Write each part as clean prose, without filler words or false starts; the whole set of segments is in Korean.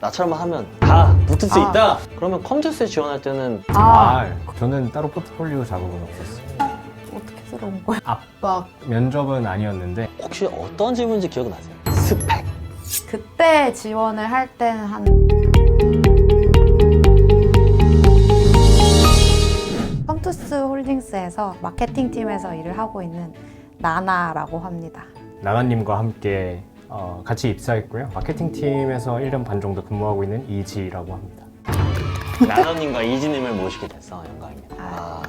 나처럼 하면 다 붙을 수 있다. 그러면 컴투스에 지원할 때는 저는 따로 포트폴리오 작업은 없었어요. 어떻게 들어온 거야? 압박 면접은 아니었는데 혹시 어떤 질문인지 기억나세요? 스펙. 그때 지원을 할 때는 한 컴투스 홀딩스에서 마케팅 팀에서 일을 하고 있는 나나라고 합니다. 나나님과 함께 같이 입사했고요. 마케팅 팀에서 1년 반 정도 근무하고 있는 이지라고 합니다. 나나님과 이지님을 모시게 돼서 영광입니다.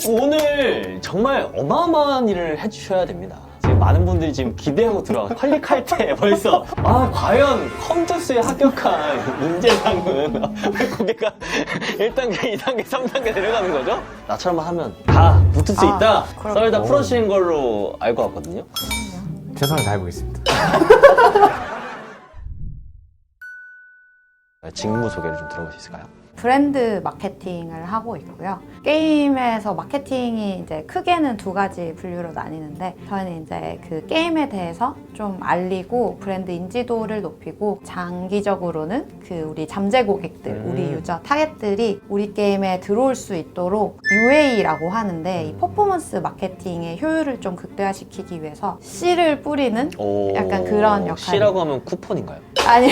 오늘 정말 어마어마한 일을 해주셔야 됩니다. 지금 많은 분들이 지금 기대하고 들어와 클릭할 때 벌써 과연 컴투스에 합격한 문제상은 왜 고개가 1단계, 2단계, 3단계 내려가는 거죠? 나처럼 하면 다 붙을 수 있다. 썰 다 풀어주신 걸로 알고 왔거든요. 최선을 다해보겠습니다. 직무 소개를 좀 들어볼 수 있을까요? 브랜드 마케팅을 하고 있고요. 게임에서 마케팅이 이제 크게는 두 가지 분류로 나뉘는데 저희는 이제 그 게임에 대해서 좀 알리고 브랜드 인지도를 높이고 장기적으로는 그 우리 잠재 고객들, 우리 유저 타겟들이 우리 게임에 들어올 수 있도록 UA라고 하는데 이 퍼포먼스 마케팅의 효율을 좀 극대화시키기 위해서 씨를 뿌리는 약간 그런 역할. C라고 하면 쿠폰인가요? 아니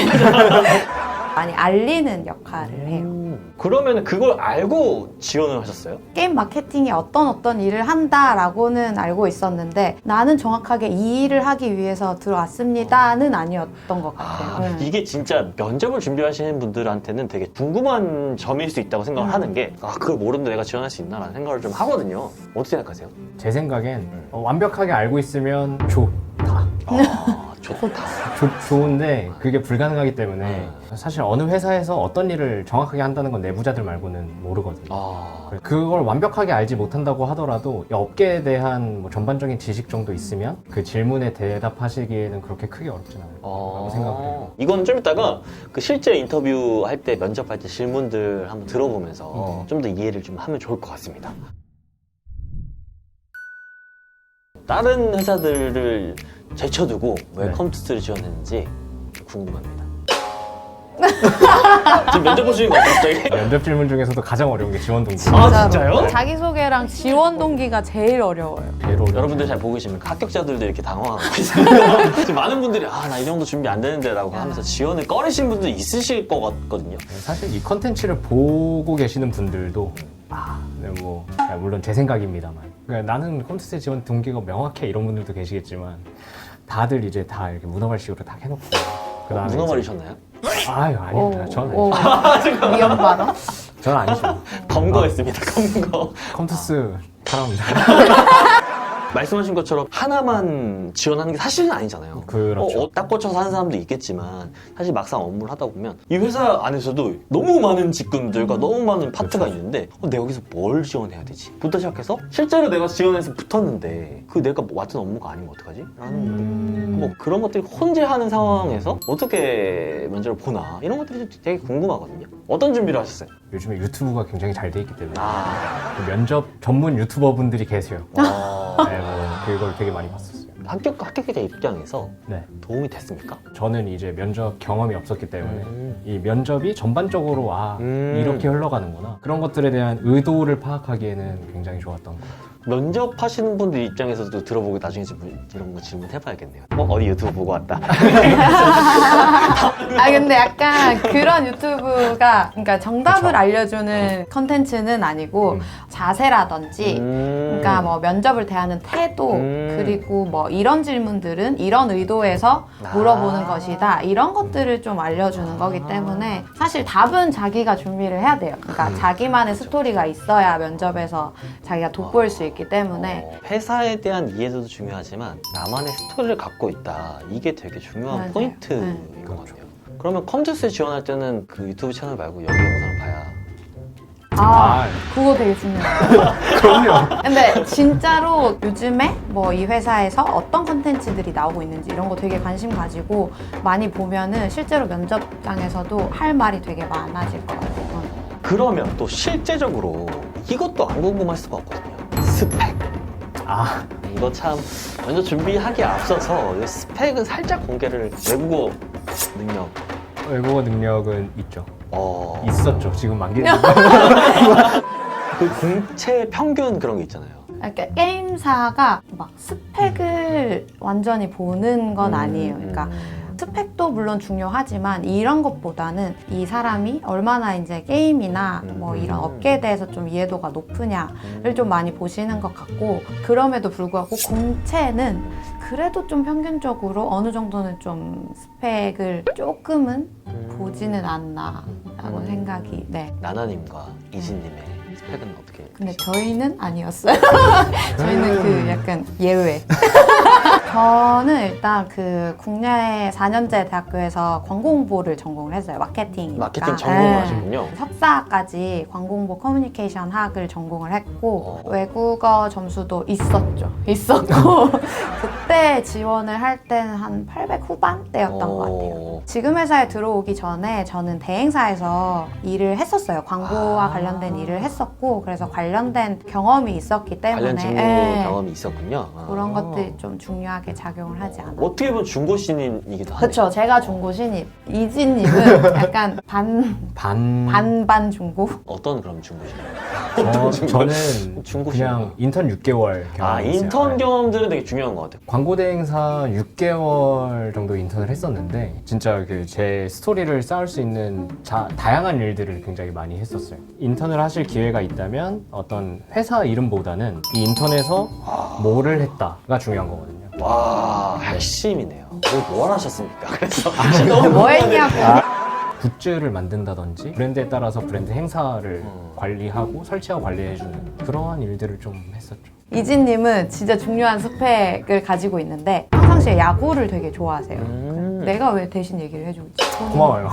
많이 알리는 역할을 해요. 그러면 그걸 알고 지원을 하셨어요? 게임 마케팅이 어떤 일을 한다라고는 알고 있었는데 나는 정확하게 이 일을 하기 위해서 들어왔습니다는 아니었던 것 같아요. 이게 진짜 면접을 준비하시는 분들한테는 되게 궁금한 점일 수 있다고 생각을 하는 게 그걸 모르는데 내가 지원할 수 있나라는 생각을 좀 하거든요. 어떻게 생각하세요? 제 생각엔 완벽하게 알고 있으면 좋다. 좋다. 좋은데 그게 불가능하기 때문에 사실 어느 회사에서 어떤 일을 정확하게 한다는 건 내부자들 말고는 모르거든요. 그걸 완벽하게 알지 못한다고 하더라도 이 업계에 대한 뭐 전반적인 지식 정도 있으면 그 질문에 대답하시기에는 그렇게 크게 어렵진 않아요. 생각을 해요. 이건 좀 이따가 그 실제 인터뷰 할 때 면접할 때 질문들 한번 들어보면서 좀 더 이해를 좀 하면 좋을 것 같습니다. 다른 회사들을 제쳐두고 왜 컴투스를 지원했는지 궁금합니다. 지금 면접 보시는 거 같아요, 갑자기? 면접 질문 중에서도 가장 어려운 게 지원 동기. 진짜요? 자기소개랑 지원 동기가 제일 어려워요. 여러분들 잘 보고 계십니까? 합격자들도 이렇게 당황하고 있어요. 지금 많은 분들이 나 이 정도 준비 안 되는데 라고 하면서 지원을 꺼리신 분들 있으실 것 같거든요. 사실 이 컨텐츠를 보고 계시는 분들도 물론 제 생각입니다만 그러니까 나는 컴투스에 지원 동기가 명확해 이런 분들도 계시겠지만 다들 이제 다 이렇게 문어발식으로 딱 해놓고 그다음에 문어발이셨나요? 아닙니다. 저는 아니죠. 위험 발언? 저는 아니죠. 검거했습니다. 검거. 컴투스 사랑합니다. 말씀하신 것처럼 하나만 지원하는 게 사실은 아니잖아요. 그렇죠. 딱 꽂혀서 하는 사람도 있겠지만 사실 막상 업무를 하다 보면 이 회사 안에서도 너무 많은 직군들과 너무 많은 파트가 있는데 내가 여기서 뭘 지원해야 되지? 부터 시작해서 실제로 내가 지원해서 붙었는데 내가 맡은 업무가 아니면 어떡하지? 라는 뭐 그런 것들이 혼재하는 상황에서 어떻게 면접을 보나 이런 것들이 되게 궁금하거든요. 어떤 준비를 하셨어요? 요즘에 유튜브가 굉장히 잘 돼 있기 때문에 그 면접 전문 유튜버 분들이 계세요. 그걸 되게 많이 봤었어요. 합격자 입장에서 네. 도움이 됐습니까? 저는 이제 면접 경험이 없었기 때문에 이 면접이 전반적으로 이렇게 흘러가는구나 그런 것들에 대한 의도를 파악하기에는 굉장히 좋았던 것 같아요. 면접하시는 분들 입장에서도 들어보고 나중에 이런 거 질문 해봐야겠네요. 어디 유튜브 보고 왔다. 근데 약간 그런 유튜브가 그러니까 정답을 알려주는 컨텐츠는 아니고 자세라든지 그러니까 뭐 면접을 대하는 태도 그리고 뭐 이런 질문들은 이런 의도에서 물어보는 것이다 이런 것들을 좀 알려주는 거기 때문에 사실 답은 자기가 준비를 해야 돼요. 그러니까 자기만의 스토리가 있어야 면접에서 자기가 돋보일 수 있기 때문에 회사에 대한 이해도도 중요하지만 나만의 스토리를 갖고 있다 이게 되게 중요한 맞아요. 포인트인 것 같아요. 그러면 컴투스에 지원할 때는 그 유튜브 채널 말고 여기 영상을 봐야 그거 되게 중요해요. 그럼요. 근데 진짜로 요즘에 뭐 이 회사에서 어떤 컨텐츠들이 나오고 있는지 이런 거 되게 관심 가지고 많이 보면은 실제로 면접장에서도 할 말이 되게 많아질 것 같아요. 그러면 또 실제적으로 이것도 안 궁금할 수가 없거든요. 스펙. 이거 참 면접 준비하기에 앞서서 이 스펙은 살짝 공개를 외국어 능력 외국어 능력은 있죠. 어. 있었죠. 지금 만기는. 그 공채 평균 그런 게 있잖아요. 그러니까 게임사가 막 스펙을 완전히 보는 건 아니에요. 그러니까 스펙도 물론 중요하지만 이런 것보다는 이 사람이 얼마나 이제 게임이나 뭐 이런 업계에 대해서 좀 이해도가 높으냐를 좀 많이 보시는 것 같고, 그럼에도 불구하고 공채는 그래도 좀 평균적으로 어느 정도는 좀 스펙을 조금은 보지는 않나라고 생각이. 네. 나나님과 이진님의 스펙은 어떻게? 근데 저희는 아니었어요. 저희는 그 약간 예외. 저는 일단 그 국내 4년제 대학교에서 광고홍보를 전공을 했어요. 마케팅이니까. 마케팅 전공을 하시군요. 석사까지 광고홍보 커뮤니케이션 학을 전공을 했고 외국어 점수도 있었고 그때 지원을 할 때는 한 800 후반대였던 것 같아요. 지금 회사에 들어오기 전에 저는 대행사에서 일을 했었어요. 광고와 관련된 일을 했었고, 그래서 관련된 경험이 있었기 때문에 관련 직무 경험이 있었군요. 그런 것들이 좀 중요하게 작용을 하지 않아요. 어떻게 보면 중고 신인이기도 하네요. 그렇죠. 제가 중고 신입, 이진님은 약간 반반 중고. 어떤 그럼 중고 신인? 저는 중고 그냥 신인. 인턴 6개월 경험. 아, 인턴 경험들은 되게 중요한 것 같아요. 광고 대행사 6개월 정도 인턴을 했었는데 진짜 그 제 스토리를 쌓을 수 있는 다양한 일들을 굉장히 많이 했었어요. 인턴을 하실 기회가 있다면 어떤 회사 이름보다는 이 인턴에서 뭐를 했다가 중요한 거거든요. 와, 핵심이네요. 뭘 하셨습니까? 그래서 뭐 했냐고. 굿즈를 만든다든지 브랜드에 따라서 브랜드 행사를 관리하고 설치하고 관리해주는 그러한 일들을 좀 했었죠. 이진님은 진짜 중요한 스펙을 가지고 있는데 평상시에 야구를 되게 좋아하세요. 내가 왜 대신 얘기를 해주지? 고마워요.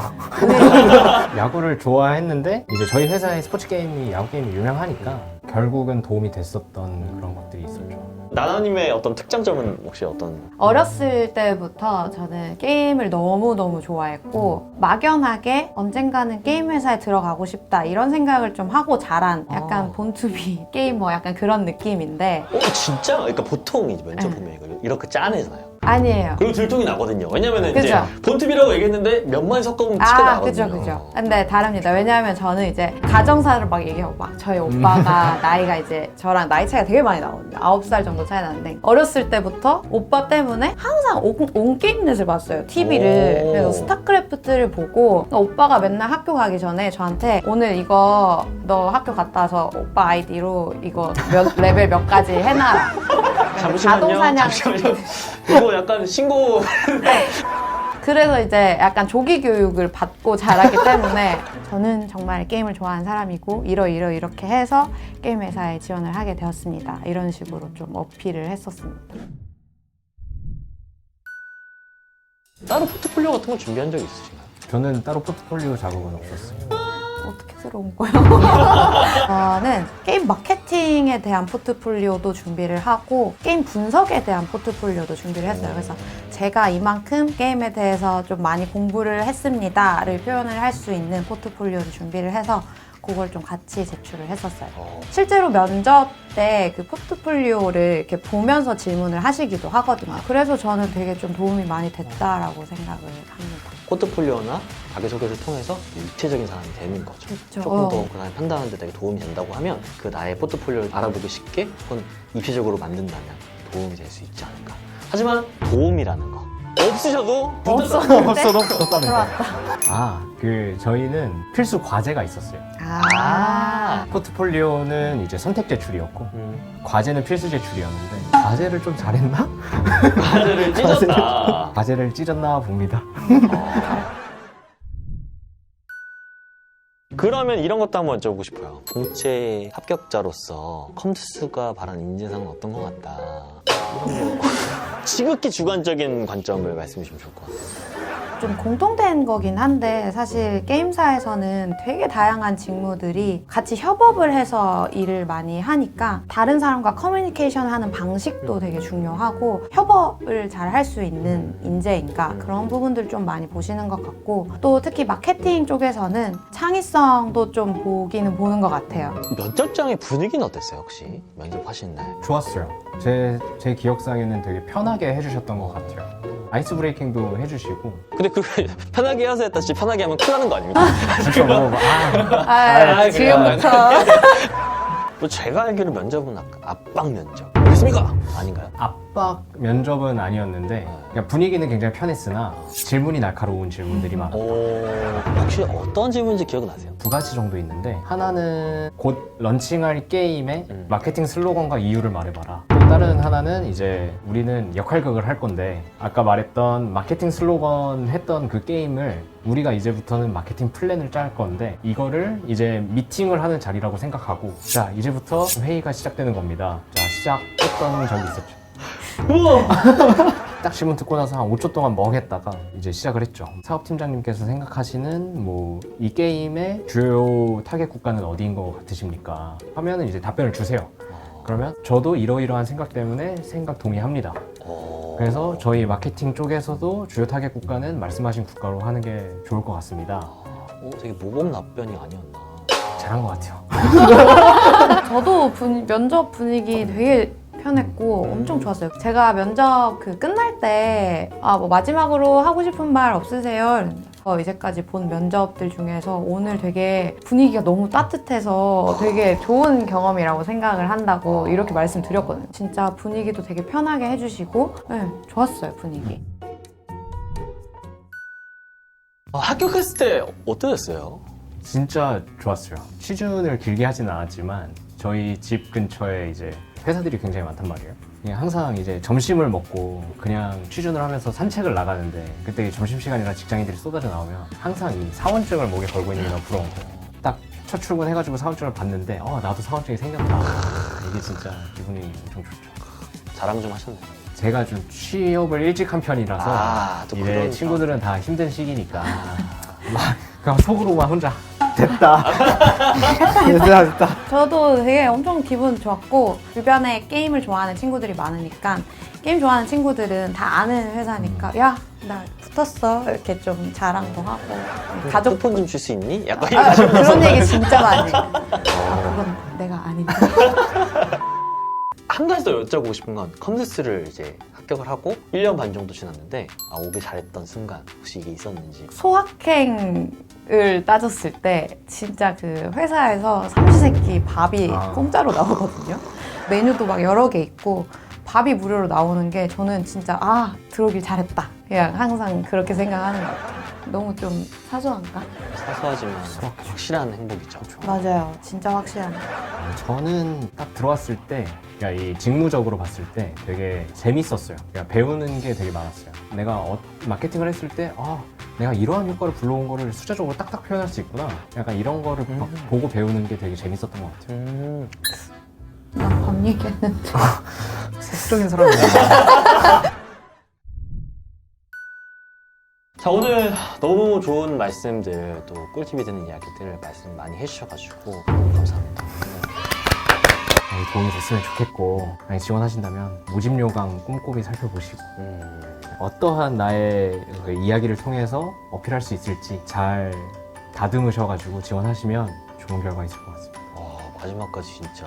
야구를 좋아했는데 이제 저희 회사의 스포츠 게임이 야구 게임이 유명하니까 결국은 도움이 됐었던 그런 것들이 있었죠. 나나님의 어떤 특장점은 혹시 어떤? 어렸을 때부터 저는 게임을 너무너무 좋아했고 막연하게 언젠가는 게임 회사에 들어가고 싶다 이런 생각을 좀 하고 자란 약간 본투비 게이머 약간 그런 느낌인데. 진짜? 그러니까 보통 이제 면접 보면 이거 이렇게 짜내잖아요. 아니에요. 그리고 들통이 나거든요. 왜냐면은 그죠? 이제 본투비라고 얘기했는데 몇만 섞으면 티가 나거든요. 그죠. 근데 다릅니다. 왜냐하면 저는 이제 가정사를 막 얘기하고 막 저희 오빠가 나이가 이제 저랑 나이 차이가 되게 많이 나거든요. 9살 정도 차이 나는데 어렸을 때부터 오빠 때문에 항상 온게임넷을 봤어요. TV를. 오. 그래서 스타크래프트를 보고 오빠가 맨날 학교 가기 전에 저한테 오늘 이거 너 학교 갔다 와서 오빠 아이디로 이거 레벨 몇 가지 해놔라. 자동사냥. 잠시만요. 이거 약간 신고. 그래서 이제 약간 조기 교육을 받고 자랐기 때문에 저는 정말 게임을 좋아하는 사람이고 이렇게 해서 게임 회사에 지원을 하게 되었습니다. 이런 식으로 좀 어필을 했었습니다. 다른 포트폴리오 같은 거 준비한 적 있으신가요? 저는 따로 포트폴리오 작업은 없었어요. 어떻게 들어온 거예요? 저는 게임 마케팅에 대한 포트폴리오도 준비를 하고 게임 분석에 대한 포트폴리오도 준비를 했어요. 그래서 제가 이만큼 게임에 대해서 좀 많이 공부를 했습니다를 표현을 할 수 있는 포트폴리오를 준비를 해서 그걸 좀 같이 제출을 했었어요. 실제로 면접 때 그 포트폴리오를 이렇게 보면서 질문을 하시기도 하거든요. 그래서 저는 되게 좀 도움이 많이 됐다라고 생각을 합니다. 포트폴리오나 자기소개를 통해서 입체적인 사람이 되는 거죠. 그쵸. 조금 더 그 사람이 판단하는 데 되게 도움이 된다고 하면 그 나의 포트폴리오를 알아보기 쉽게 혹은 입체적으로 만든다면 도움이 될 수 있지 않을까. 하지만 도움이라는 거 없으셔도 없었는데 없어도 들어왔다. 저희는 필수 과제가 있었어요. 포트폴리오는 이제 선택 제출이었고 과제는 필수 제출이었는데 과제를 좀 잘했나? 과제를 찢었다. 과제를 찢었나 봅니다. 그러면 이런 것도 한번 여쭤보고 싶어요. 공채 합격자로서 컴투스가 바라는 인재상은 어떤 것 같다. 이런 거 지극히 주관적인 관점을 말씀해 주시면 좋을 것 같아요. 좀 공통된 거긴 한데 사실 게임사에서는 되게 다양한 직무들이 같이 협업을 해서 일을 많이 하니까 다른 사람과 커뮤니케이션 하는 방식도 되게 중요하고 협업을 잘 할 수 있는 인재인가 그런 부분들 좀 많이 보시는 것 같고 또 특히 마케팅 쪽에서는 창의성도 좀 보기는 보는 것 같아요. 면접장의 분위기는 어땠어요 혹시? 면접하신 날? 좋았어요. 제 기억상에는 되게 편하게 해주셨던 것 같아요. 아이스 브레이킹도 해주시고. 근데 그 편하게 하세요 했다시 편하게 하면 큰일 나는 거 아닙니까? 진짜 뭐, 아, 지금부터. 뭐 제가 알기로 면접은 압박 면접 그렇습니까? 아닌가요? 압박 면접은 아니었는데 그냥 분위기는 굉장히 편했으나 질문이 날카로운 질문들이 많아. 혹시 어떤 질문인지 기억나세요? 두 가지 정도 있는데 하나는 곧 런칭할 게임의 마케팅 슬로건과 이유를 말해봐라. 또 다른 하나는 이제 우리는 역할극을 할 건데 아까 말했던 마케팅 슬로건 했던 그 게임을 우리가 이제부터는 마케팅 플랜을 짤 건데 이거를 이제 미팅을 하는 자리라고 생각하고 자 이제부터 회의가 시작되는 겁니다. 자 시작했던 적이 있었죠. 딱 질문 듣고 나서 한 5초 동안 멍했다가 이제 시작을 했죠. 사업팀장님께서 생각하시는 뭐 이 게임의 주요 타겟 국가는 어디인 것 같으십니까? 하면은 이제 답변을 주세요. 그러면 저도 이러이러한 생각 때문에 생각 동의합니다. 그래서 저희 마케팅 쪽에서도 주요 타겟 국가는 말씀하신 국가로 하는 게 좋을 것 같습니다. 되게 모범 답변이 아니었나. 잘한 것 같아요. 저도 면접 분위기 되게 편했고 엄청 좋았어요. 제가 면접 끝날 때 뭐 마지막으로 하고 싶은 말 없으세요? 이제까지 본 면접들 중에서 오늘 되게 분위기가 너무 따뜻해서 되게 좋은 경험이라고 생각을 한다고 이렇게 말씀드렸거든요. 진짜 분위기도 되게 편하게 해주시고 네, 좋았어요, 분위기. 합격했을 때 어떠셨어요? 진짜 좋았어요. 취준을 길게 하지는 않았지만 저희 집 근처에 이제 회사들이 굉장히 많단 말이에요. 그냥 항상 이제 점심을 먹고 그냥 취준을 하면서 산책을 나가는데 그때 점심시간이라 직장인들이 쏟아져 나오면 항상 이 사원증을 목에 걸고 있는 게 너무 부러운 거예요. 딱 첫 출근해가지고 사원증을 봤는데 나도 사원증이 생겼다. 이게 진짜 기분이 엄청 좋죠. 자랑 좀 하셨나요? 제가 좀 취업을 일찍 한 편이라서 또 이제 그런 친구들은 다 힘든 시기니까 막 그냥 속으로만 혼자 됐다. 됐다. 저도 되게 엄청 기분 좋았고 주변에 게임을 좋아하는 친구들이 많으니까 게임 좋아하는 친구들은 다 아는 회사니까 야, 나 붙었어 이렇게 좀 자랑도 하고 가족 쿠폰 좀 줄 수 있니? 약간 그런 얘기 진짜 많이 해요. 그건 내가 아닌데. 한 가지 더 여쭤보고 싶은 건 컴스스를 이제 합격을 하고 1년 반 정도 지났는데 오길 잘했던 순간 혹시 이게 있었는지. 소확행을 따졌을 때 진짜 그 회사에서 삼시세끼 밥이 공짜로 나오거든요. 메뉴도 막 여러 개 있고 밥이 무료로 나오는 게 저는 진짜 들어오길 잘했다. 그냥 항상 그렇게 생각하는 것 같아요. 너무 좀 사소한가? 사소하지만 확실한 행복이죠. 맞아요. 진짜 확실한. 저는 딱 들어왔을 때 그러니까 이 직무적으로 봤을 때 되게 재밌었어요. 그러니까 배우는 게 되게 많았어요. 내가 마케팅을 했을 때 내가 이러한 효과를 불러온 거를 숫자적으로 딱딱 표현할 수 있구나. 약간 이런 거를 보고 배우는 게 되게 재밌었던 것 같아요. 나 밥 얘기했는데. 세속적인 사람이야. 자, 오늘 너무 좋은 말씀들 또 꿀팁이 되는 이야기들 말씀 많이 해주셔가지고 너무 감사합니다. 도움이 됐으면 좋겠고 만약 지원하신다면 모집요강 꼼꼼히 살펴보시고 어떠한 나의 그 이야기를 통해서 어필할 수 있을지 잘 다듬으셔가지고 지원하시면 좋은 결과 있을 것 같습니다. 마지막까지 진짜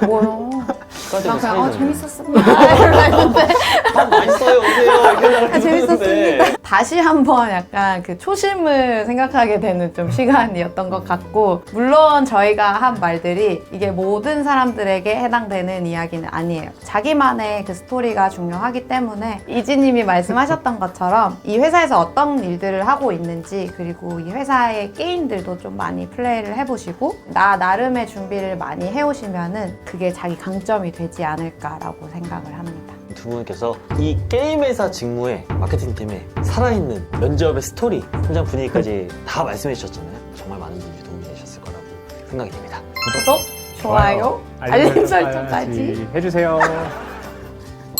뭐요? 축하드리고 나 그냥 사이좋네. 재밌었습니다. 이러려 했는데 맛있어요, 오세요. 이렇게 재밌었습니다. 다시 한번 약간 그 초심을 생각하게 되는 좀 시간이었던 것 같고 물론 저희가 한 말들이 이게 모든 사람들에게 해당되는 이야기는 아니에요. 자기만의 그 스토리가 중요하기 때문에 이지님이 말씀하셨던 것처럼 이 회사에서 어떤 일들을 하고 있는지 그리고 이 회사의 게임들도 좀 많이 플레이를 해보시고 나름의 준비를 많이 해오시면은 그게 자기 강점이 되지 않을까라고 생각을 합니다. 두 분께서 이 게임 회사 직무에 마케팅팀에 살아있는 면접의 스토리, 현장 분위기까지 다 말씀해 주셨잖아요. 정말 많은 분들이 도움이 되셨을 거라고 생각이 됩니다. 구독, 좋아요, 알림 설정까지 해주세요.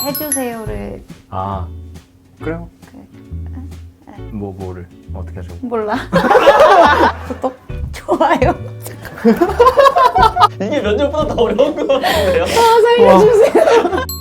해주세요를 그래요? 뭐를 어떻게 하죠? 몰라. 구독, 좋아요. 이게 면접보다 더 어려운 것 같은데요? 살려주세요.